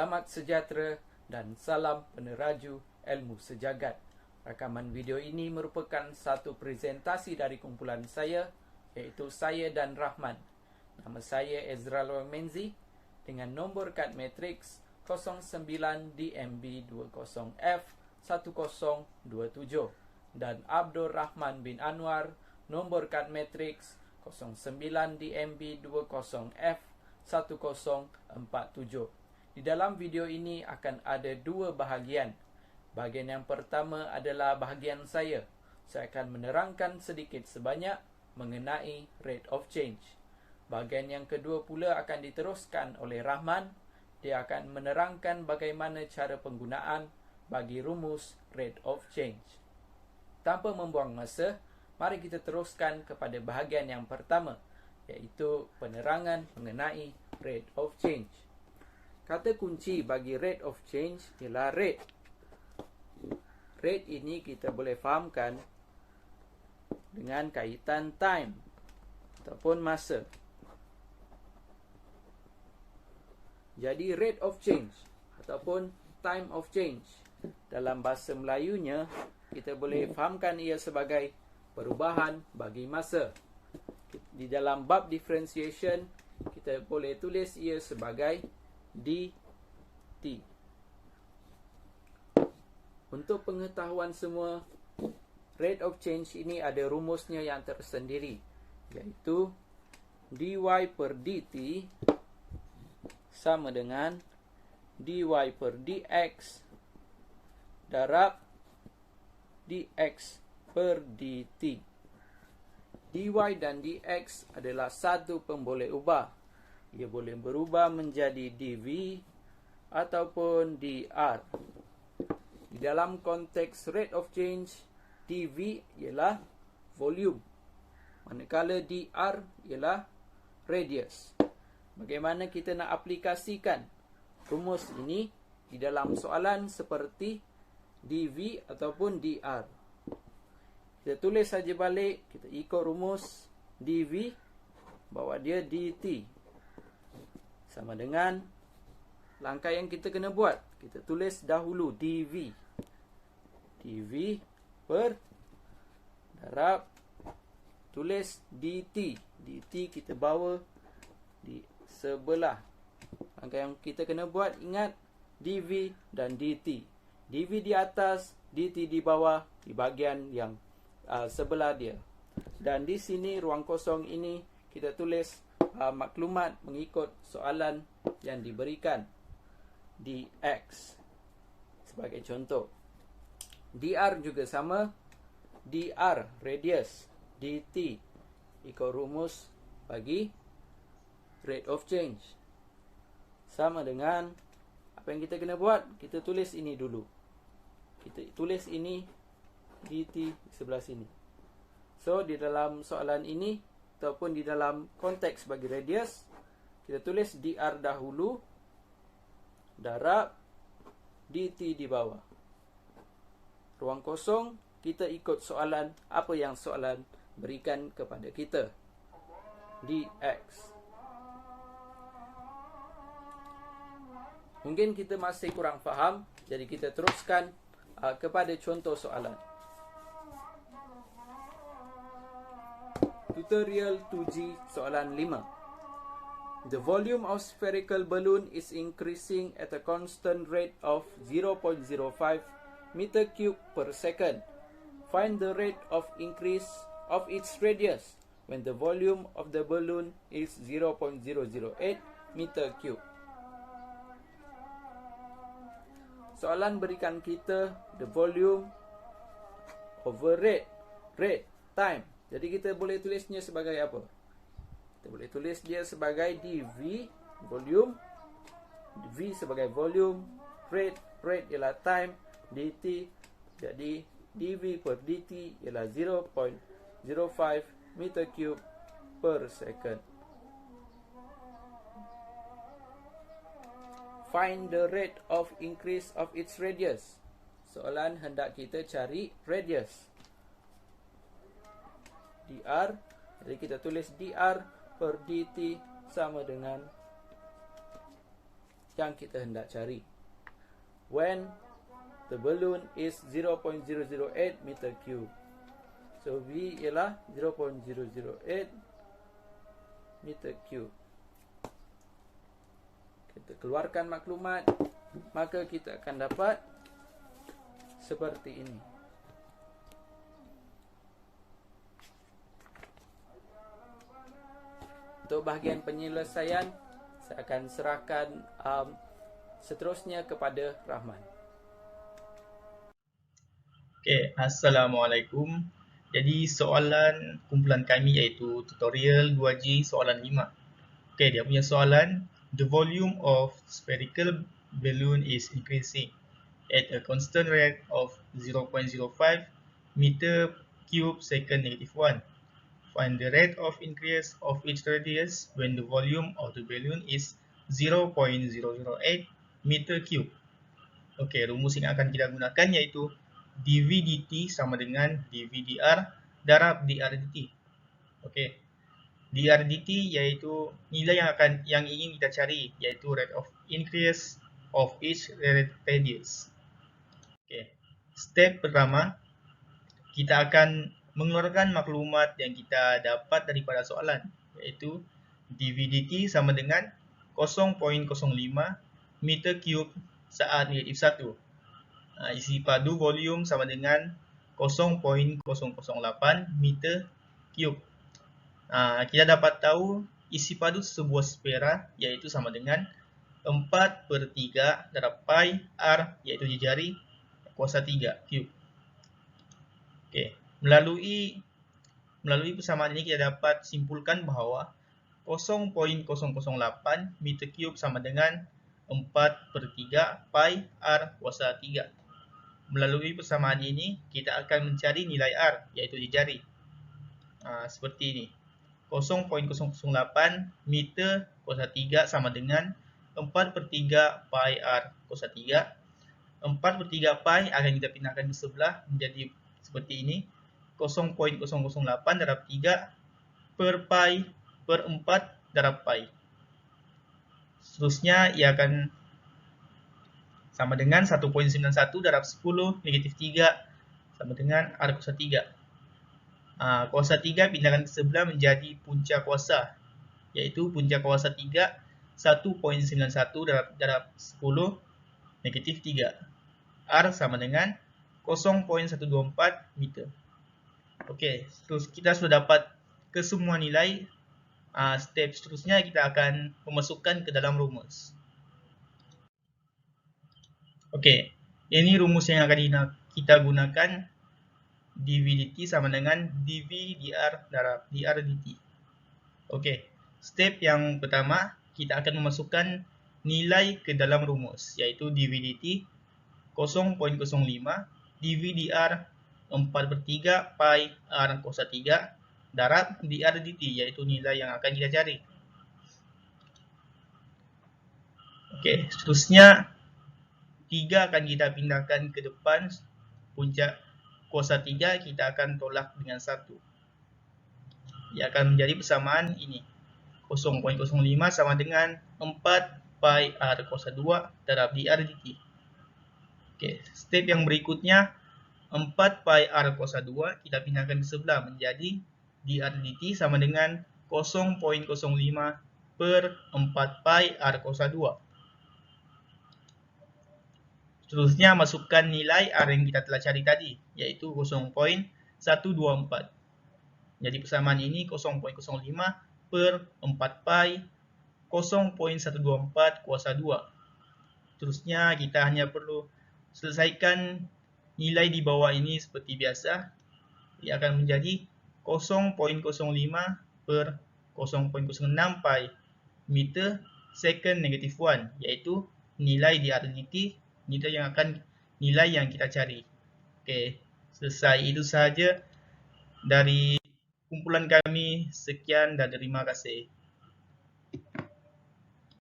Selamat sejahtera dan salam peneraju ilmu sejagat. Rakaman video ini merupakan satu presentasi dari kumpulan saya, iaitu saya dan Rahman. Nama saya Ezra Menzi dengan nombor kad matriks 09DMB20F1027 dan Abdul Rahman bin Anwar nombor kad matriks 09DMB20F1047. Di dalam video ini akan ada dua bahagian. Bahagian yang pertama adalah bahagian saya. Saya akan menerangkan sedikit sebanyak mengenai rate of change. Bahagian yang kedua pula akan diteruskan oleh Rahman. Dia akan menerangkan bagaimana cara penggunaan bagi rumus rate of change. Tanpa membuang masa, mari kita teruskan kepada bahagian yang pertama, iaitu penerangan mengenai rate of change. Kata kunci bagi rate of change ialah rate. Rate ini kita boleh fahamkan dengan kaitan time ataupun masa. Jadi rate of change ataupun time of change, dalam bahasa Melayunya kita boleh fahamkan ia sebagai perubahan bagi masa. Di dalam bab differentiation kita boleh tulis ia sebagai dt. Untuk pengetahuan semua, rate of change ini ada rumusnya yang tersendiri, iaitu dy per dt sama dengan dy per dx darab dx per dt. dy dan dx adalah satu pemboleh ubah. Ia boleh berubah menjadi dv ataupun dr. Di dalam konteks rate of change, dv ialah volume, manakala dr ialah radius. Bagaimana kita nak aplikasikan rumus ini di dalam soalan seperti dv ataupun dr? Kita tulis saja balik, kita ikut rumus dv, bawa dia dt. Sama dengan langkah yang kita kena buat. Kita tulis dahulu dv. dv per darab tulis dt. dt kita bawa di sebelah. Langkah yang kita kena buat, ingat dv dan dt. dv di atas, dt di bawah, di bahagian yang sebelah dia. Dan di sini ruang kosong ini kita tulis maklumat mengikut soalan yang diberikan. dx sebagai contoh. dr juga sama. dr radius, dt ikut rumus bagi rate of change. Sama dengan apa yang kita kena buat, kita tulis ini dulu. Kita tulis ini dt di sebelah sini. So di dalam soalan ini ataupun di dalam konteks bagi radius, kita tulis dr dahulu darab dt di bawah. Ruang kosong kita ikut soalan, apa yang soalan berikan kepada kita. dx. Mungkin kita masih kurang faham, jadi kita teruskan kepada contoh soalan. Tutorial 2G soalan 5. The volume of spherical balloon is increasing at a constant rate of 0.05 meter cube per second. Find the rate of increase of its radius when the volume of the balloon is 0.008 meter cube. Soalan berikan kita the volume over rate, time. Jadi kita boleh tulisnya sebagai apa? Kita boleh tulis dia sebagai dv, volume, v sebagai volume, rate ialah time, dt, jadi dv per dt ialah 0.05 meter cube per second. Find the rate of increase of its radius. Soalan hendak kita cari radius. dr, jadi kita tulis dr per dt sama dengan yang kita hendak cari. When the balloon is 0.008 meter cube. So V ialah 0.008 meter cube. Kita keluarkan maklumat, maka kita akan dapat seperti ini. Untuk bahagian penyelesaian, saya akan serahkan seterusnya kepada Rahman. Okay, Assalamualaikum. Jadi soalan kumpulan kami iaitu tutorial 2G soalan 5. Okay, dia punya soalan, the volume of spherical balloon is increasing at a constant rate of 0.05 meter cube second negative 1. Find the rate of increase of each radius when the volume of the balloon is 0.008 meter cube. Okay, rumus yang akan kita gunakan iaitu dV dt sama dengan dV dr darab dr dt. Okay, dr dt iaitu nilai yang ingin kita cari, iaitu rate of increase of each radius. Okay, step pertama, kita akan mengeluarkan maklumat yang kita dapat daripada soalan, iaitu dV dt sama dengan 0.05 meter cube saat negatif 1. Isi padu volume sama dengan 0.008 meter cube. Kita dapat tahu isi padu sebuah sfera iaitu sama dengan 4/3 darab pi r, iaitu jari kuasa 3 cube. Okay. Melalui persamaan ini kita dapat simpulkan bahawa 0.008 meter cube sama dengan 4/3 pi r kuasa 3. Melalui persamaan ini, kita akan mencari nilai R, iaitu di jari. Seperti ini. 0.008 meter kuasa 3 sama dengan 4/3 pi R kuasa 3. 4/3 pi akan kita pindahkan ke sebelah menjadi seperti ini. 0.008 darab 3 per pi per 4 darab pi. Seterusnya, ia akan sama dengan 1.91 darab 10 negatif 3 sama dengan R kuasa 3. Kuasa 3 pindahkan ke sebelah menjadi punca kuasa, iaitu punca kuasa 3 1.91 darab 10 negatif 3. R sama dengan 0.124 meter. Okey, terus kita sudah dapat kesemua nilai. Step seterusnya kita akan memasukkan ke dalam rumus. Okey, ini rumus yang akan kita gunakan. dV dt sama dengan dV dr darab dr dt. Okey, step yang pertama, kita akan memasukkan nilai ke dalam rumus, iaitu dV dt 0.05 dV dr 4/3 pi r kuasa 3 darab dr dt, iaitu nilai yang akan kita cari. Okey, seterusnya 3 akan kita pindahkan ke depan. Puncak kuasa 3 kita akan tolak dengan 1. Ia akan menjadi persamaan ini. 0.05 sama dengan 4 pi r kuasa 2 darab dr dt. Okey, step yang berikutnya, 4 pi r kuasa 2 kita pindahkan ke sebelah menjadi dr dt sama dengan 0.05 per 4 pi r kuasa 2. Seterusnya, masukkan nilai R yang kita telah cari tadi, iaitu 0.124. Jadi persamaan ini 0.05 per 4 pi 0.124 kuasa 2. Seterusnya, kita hanya perlu selesaikan nilai di bawah ini seperti biasa. Ia akan menjadi 0.05 per 0.06 pi meter second negatif 1, iaitu nilai dr dt, nilai yang kita cari. Okey, selesai. Itu sahaja dari kumpulan kami. Sekian dan terima kasih.